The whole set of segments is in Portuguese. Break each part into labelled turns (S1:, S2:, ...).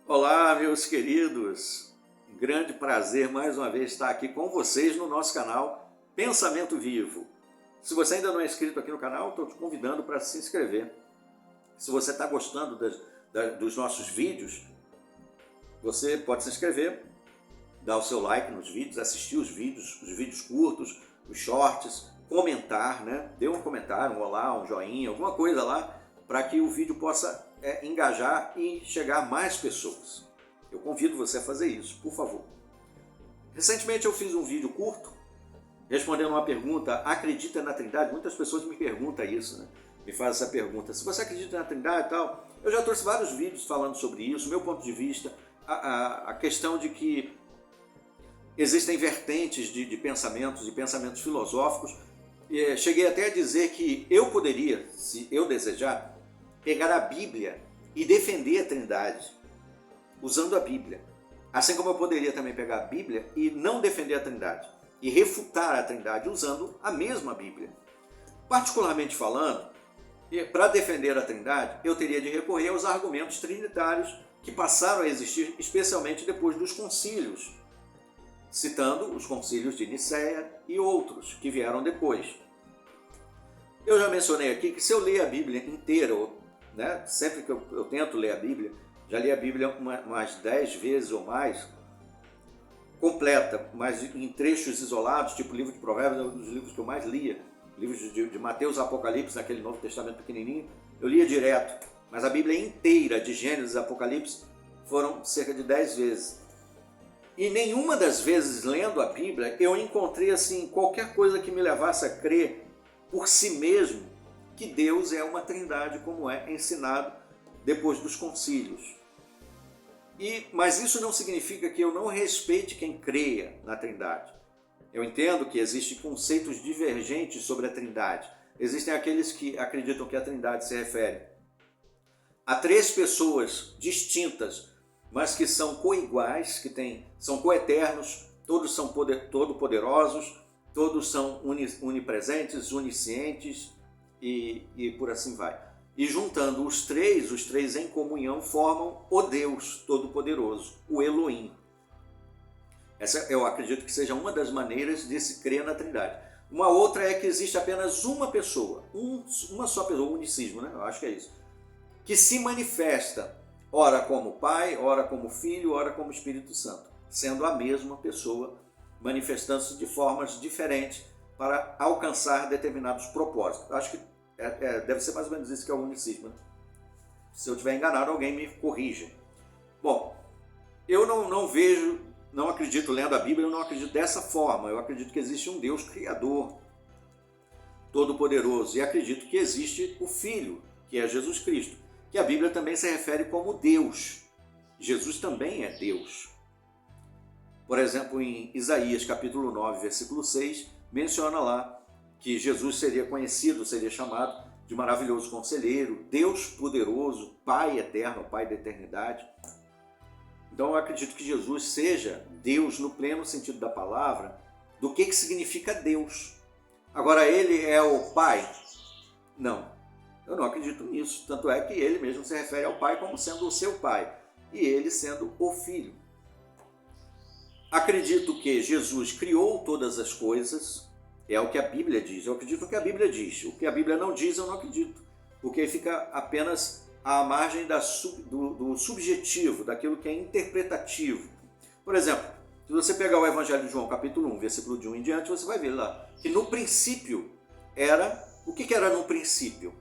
S1: Olá, meus queridos. Um grande prazer mais uma vez estar aqui com vocês no nosso canal Pensamento Vivo. Se você ainda não é inscrito aqui no canal, estou te convidando para se inscrever. Se você está gostando dos nossos vídeos, você pode se inscrever, dar o seu like nos vídeos, assistir os vídeos curtos, os shorts, comentar, né? Dê um comentário, um olá, um joinha, alguma coisa lá, para que o vídeo possa engajar e chegar a mais pessoas. Eu convido você a fazer isso, por favor. Recentemente eu fiz um vídeo curto, respondendo uma pergunta: acredita na Trindade? Muitas pessoas me perguntam isso, né? Me fazem essa pergunta: se você acredita na Trindade e tal. Eu já trouxe vários vídeos falando sobre isso, meu ponto de vista, a questão de que existem vertentes de pensamentos filosóficos. Cheguei até a dizer que eu poderia, se eu desejar, pegar a Bíblia e defender a Trindade, usando a Bíblia. Assim como eu poderia também pegar a Bíblia e não defender a Trindade, e refutar a Trindade usando a mesma Bíblia. Particularmente falando, para defender a Trindade, eu teria de recorrer aos argumentos trinitários que passaram a existir, especialmente depois dos concílios, citando os concílios de Nicéia e outros que vieram depois. Eu já mencionei aqui que se eu ler a Bíblia inteira, né, sempre que eu tento ler a Bíblia, já li a Bíblia umas 10 vezes ou mais, completa, mas em trechos isolados, tipo o livro de Provérbios, é um dos livros que eu mais lia, livros de Mateus, Apocalipse, naquele Novo Testamento pequenininho, eu lia direto, mas a Bíblia inteira, de Gênesis e Apocalipse, foram cerca de 10 vezes. E nenhuma das vezes lendo a Bíblia, eu encontrei assim qualquer coisa que me levasse a crer por si mesmo que Deus é uma trindade, como é ensinado depois dos concílios. Mas isso não significa que eu não respeite quem creia na Trindade. Eu entendo que existem conceitos divergentes sobre a Trindade. Existem aqueles que acreditam que a Trindade se refere a 3 pessoas distintas, mas que são coiguais, são coeternos, todos são todo-poderosos, todos são onipresentes, oniscientes e por assim vai. E juntando os três em comunhão formam o Deus Todo-Poderoso, o Elohim. Essa eu acredito que seja uma das maneiras de se crer na Trindade. Uma outra é que existe apenas uma pessoa, uma só pessoa, o unicismo, né? Eu acho que é isso, que se manifesta, ora como Pai, ora como Filho, ora como Espírito Santo, sendo a mesma pessoa, manifestando-se de formas diferentes para alcançar determinados propósitos. Acho que deve ser mais ou menos isso que é o unicismo, né? Se eu estiver enganado, alguém me corrija. Bom, eu não acredito, lendo a Bíblia, eu não acredito dessa forma. Eu acredito que existe um Deus Criador, Todo-Poderoso, e acredito que existe o Filho, que é Jesus Cristo, que a Bíblia também se refere como Deus. Jesus também é Deus. Por exemplo, em Isaías capítulo 9, versículo 6, menciona lá que Jesus seria chamado de maravilhoso conselheiro, Deus poderoso, Pai eterno, Pai da eternidade. Então eu acredito que Jesus seja Deus no pleno sentido da palavra, do que significa Deus. Agora, ele é o Pai? Não, eu não acredito nisso. Tanto é que ele mesmo se refere ao Pai como sendo o seu Pai, e ele sendo o Filho. Acredito que Jesus criou todas as coisas, é o que a Bíblia diz. Eu acredito no que a Bíblia diz. O que a Bíblia não diz, eu não acredito, porque fica apenas à margem do subjetivo, daquilo que é interpretativo. Por exemplo, se você pegar o Evangelho de João, capítulo 1, versículo de 1 em diante, você vai ver lá que no princípio era... O que era no princípio?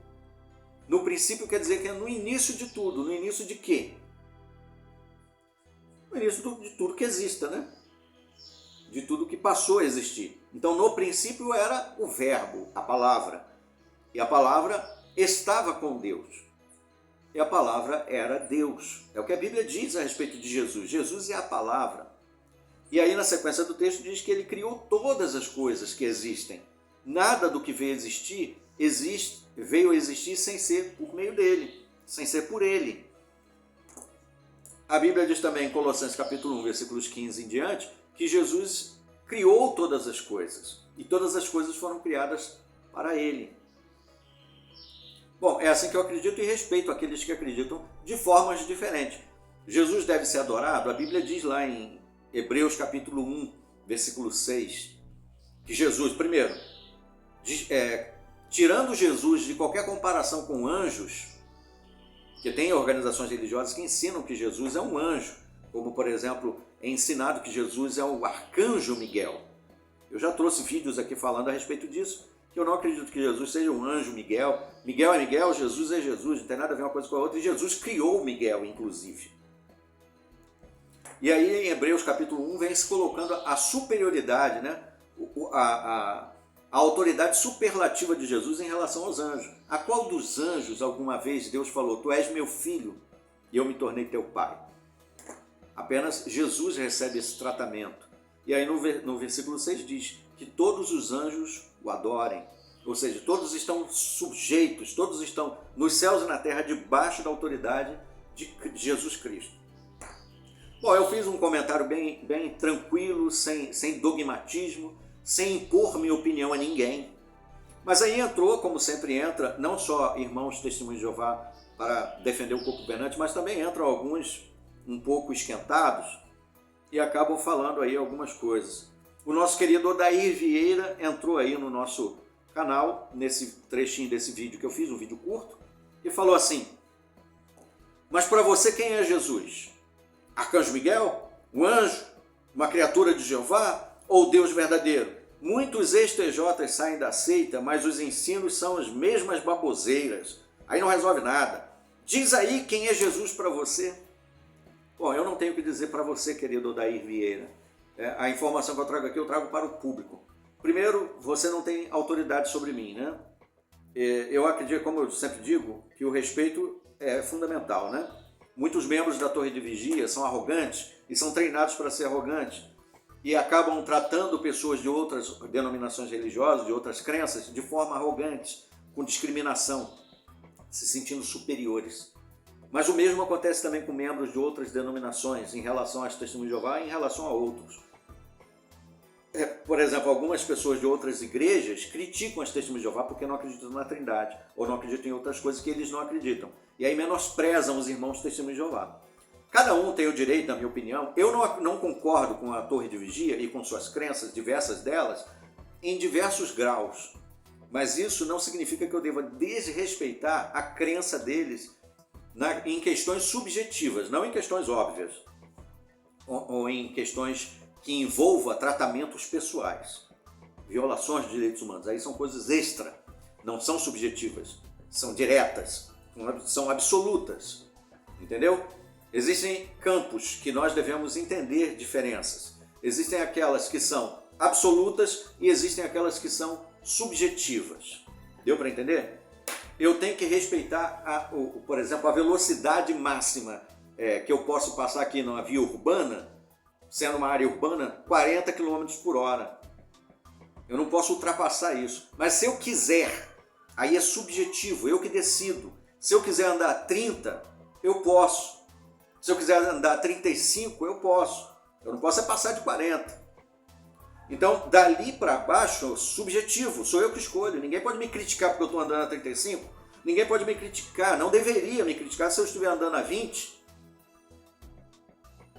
S1: No princípio quer dizer que é no início de tudo. No início de quê? No início de tudo que exista, né? De tudo que passou a existir. Então, no princípio era o verbo, a palavra. E a palavra estava com Deus. E a palavra era Deus. É o que a Bíblia diz a respeito de Jesus. Jesus é a palavra. E aí, na sequência do texto, diz que ele criou todas as coisas que existem. Nada do que veio a existir sem ser por meio dele, sem ser por ele. A Bíblia diz também em Colossenses capítulo 1, versículos 15 em diante, que Jesus criou todas as coisas, e todas as coisas foram criadas para ele. Bom, é assim que eu acredito e respeito aqueles que acreditam de formas diferentes. Jesus deve ser adorado? A Bíblia diz lá em Hebreus capítulo 1, versículo 6, que Jesus, primeiro, tirando Jesus de qualquer comparação com anjos, que tem organizações religiosas que ensinam que Jesus é um anjo, como, por exemplo, é ensinado que Jesus é o arcanjo Miguel. Eu já trouxe vídeos aqui falando a respeito disso, que eu não acredito que Jesus seja um anjo Miguel. Miguel é Miguel, Jesus é Jesus, não tem nada a ver uma coisa com a outra, e Jesus criou Miguel, inclusive. E aí em Hebreus capítulo 1 vem se colocando a superioridade, né? a autoridade superlativa de Jesus em relação aos anjos. A qual dos anjos alguma vez Deus falou, tu és meu filho e eu me tornei teu pai? Apenas Jesus recebe esse tratamento. E aí no versículo 6 diz que todos os anjos o adorem. Ou seja, todos estão sujeitos, todos estão nos céus e na terra debaixo da autoridade de Jesus Cristo. Bom, eu fiz um comentário bem tranquilo, sem dogmatismo, sem impor minha opinião a ninguém. Mas aí entrou, como sempre entra, não só irmãos testemunhos de Jeová para defender o corpo governante, mas também entram alguns um pouco esquentados e acabam falando aí algumas coisas. O nosso querido Odair Vieira entrou aí no nosso canal, nesse trechinho desse vídeo que eu fiz, um vídeo curto, e falou assim, mas para você quem é Jesus? Arcanjo Miguel? Um anjo? Uma criatura de Jeová? Ou Deus verdadeiro? Muitos ex-TJs saem da seita, mas os ensinos são as mesmas baboseiras. Aí não resolve nada. Diz aí quem é Jesus para você. Bom, eu não tenho o que dizer para você, querido Odair Vieira. A informação que eu trago aqui, eu trago para o público. Primeiro, você não tem autoridade sobre mim, né? Eu acredito, como eu sempre digo, que o respeito é fundamental, né? Muitos membros da Torre de Vigia são arrogantes e são treinados para ser arrogantes e acabam tratando pessoas de outras denominações religiosas, de outras crenças, de forma arrogante, com discriminação, se sentindo superiores. Mas o mesmo acontece também com membros de outras denominações em relação às Testemunhas de Jeová e em relação a outros. Por exemplo, algumas pessoas de outras igrejas criticam as Testemunhas de Jeová porque não acreditam na Trindade ou não acreditam em outras coisas que eles não acreditam. E aí menosprezam os irmãos Testemunhas de Jeová. Cada um tem o direito, na minha opinião. Eu não concordo com a Torre de Vigia e com suas crenças, diversas delas, em diversos graus. Mas isso não significa que eu deva desrespeitar a crença deles em questões subjetivas, não em questões óbvias, ou em questões que envolvam tratamentos pessoais. Violações de direitos humanos, aí são coisas extra, não são subjetivas, são diretas, são absolutas, entendeu? Existem campos que nós devemos entender diferenças. Existem aquelas que são absolutas e existem aquelas que são subjetivas. Deu para entender? Eu tenho que respeitar, por exemplo, a velocidade máxima que eu posso passar aqui numa via urbana, sendo uma área urbana, 40 km por hora. Eu não posso ultrapassar isso. Mas se eu quiser, aí é subjetivo, eu que decido. Se eu quiser andar 30, eu posso. Se eu quiser andar 35, eu posso. Eu não posso é passar de 40. Então, dali para baixo, subjetivo, sou eu que escolho. Ninguém pode me criticar porque eu estou andando a 35. Ninguém pode me criticar, não deveria me criticar se eu estiver andando a 20.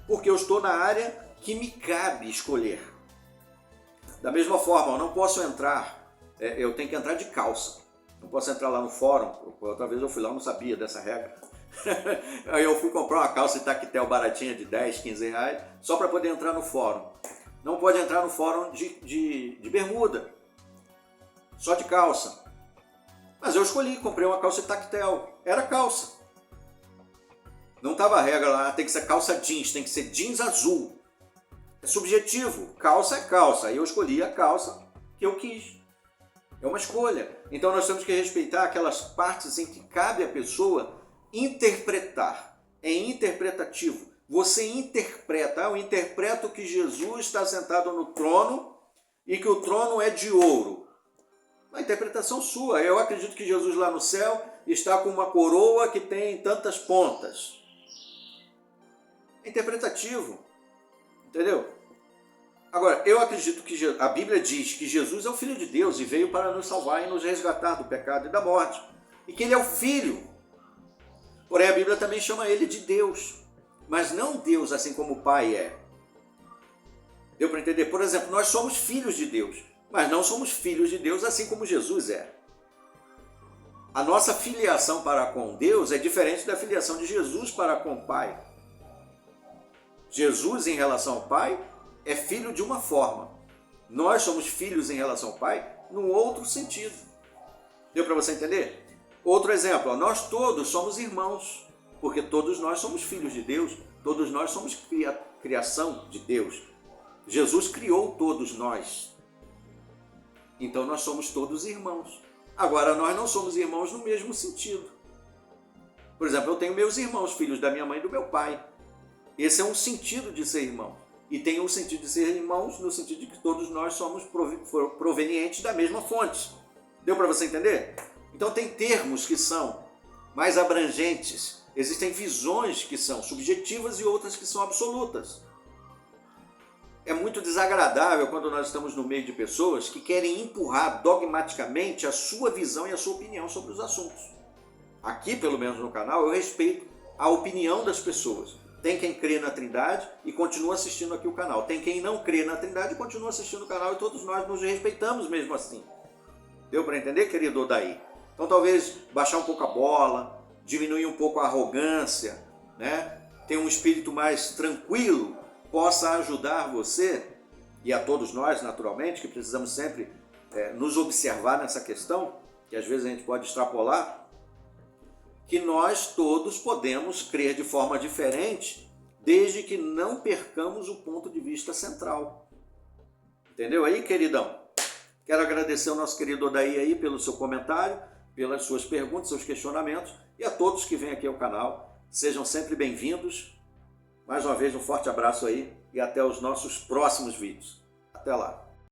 S1: Porque eu estou na área que me cabe escolher. Da mesma forma, eu não posso entrar, eu tenho que entrar de calça. Não posso entrar lá no fórum. Outra vez eu fui lá, eu não sabia dessa regra. Aí eu fui comprar uma calça tactel baratinha de 10, 15 reais, só para poder entrar no fórum. Não pode entrar no fórum de bermuda, só de calça. Mas eu escolhi, comprei uma calça tactel. Era calça. Não estava a regra lá, tem que ser calça jeans, tem que ser jeans azul. É subjetivo, calça é calça. Aí eu escolhi a calça que eu quis. É uma escolha. Então nós temos que respeitar aquelas partes em que cabe à pessoa interpretar. É interpretativo. Você interpreta, eu interpreto que Jesus está sentado no trono e que o trono é de ouro. Uma interpretação sua. Eu acredito que Jesus lá no céu está com uma coroa que tem tantas pontas. É interpretativo. Entendeu? Agora, eu acredito que a Bíblia diz que Jesus é o Filho de Deus e veio para nos salvar e nos resgatar do pecado e da morte. E que ele é o Filho. Porém, a Bíblia também chama ele de Deus. mas não Deus assim como o Pai é. Deu para entender? Por exemplo, nós somos filhos de Deus, mas não somos filhos de Deus assim como Jesus é. A nossa filiação para com Deus é diferente da filiação de Jesus para com o Pai. Jesus, em relação ao Pai, é filho de uma forma. Nós somos filhos em relação ao Pai num outro sentido. Deu para você entender? Outro exemplo, nós todos somos irmãos, porque todos nós somos filhos de Deus, todos nós somos criação de Deus. Jesus criou todos nós. Então nós somos todos irmãos. Agora, nós não somos irmãos no mesmo sentido. Por exemplo, eu tenho meus irmãos, filhos da minha mãe e do meu pai. Esse é um sentido de ser irmão. E tem um sentido de ser irmãos no sentido de que todos nós somos provenientes da mesma fonte. Deu para você entender? Então tem termos que são mais abrangentes. Existem visões que são subjetivas e outras que são absolutas. É muito desagradável quando nós estamos no meio de pessoas que querem empurrar dogmaticamente a sua visão e a sua opinião sobre os assuntos. Aqui, pelo menos no canal, eu respeito a opinião das pessoas. Tem quem crê na Trindade e continua assistindo aqui o canal. Tem quem não crê na Trindade e continua assistindo o canal, e todos nós nos respeitamos mesmo assim. Deu para entender, querido Odaí? Então talvez baixar um pouco a bola, diminuir um pouco a arrogância, né? Ter um espírito mais tranquilo, possa ajudar você, e a todos nós, naturalmente, que precisamos sempre nos observar nessa questão, que às vezes a gente pode extrapolar, que nós todos podemos crer de forma diferente, desde que não percamos o ponto de vista central. Entendeu aí, queridão? Quero agradecer ao nosso querido Odaí aí pelo seu comentário, pelas suas perguntas, seus questionamentos, e a todos que vêm aqui ao canal. Sejam sempre bem-vindos. Mais uma vez, um forte abraço aí e até os nossos próximos vídeos. Até lá!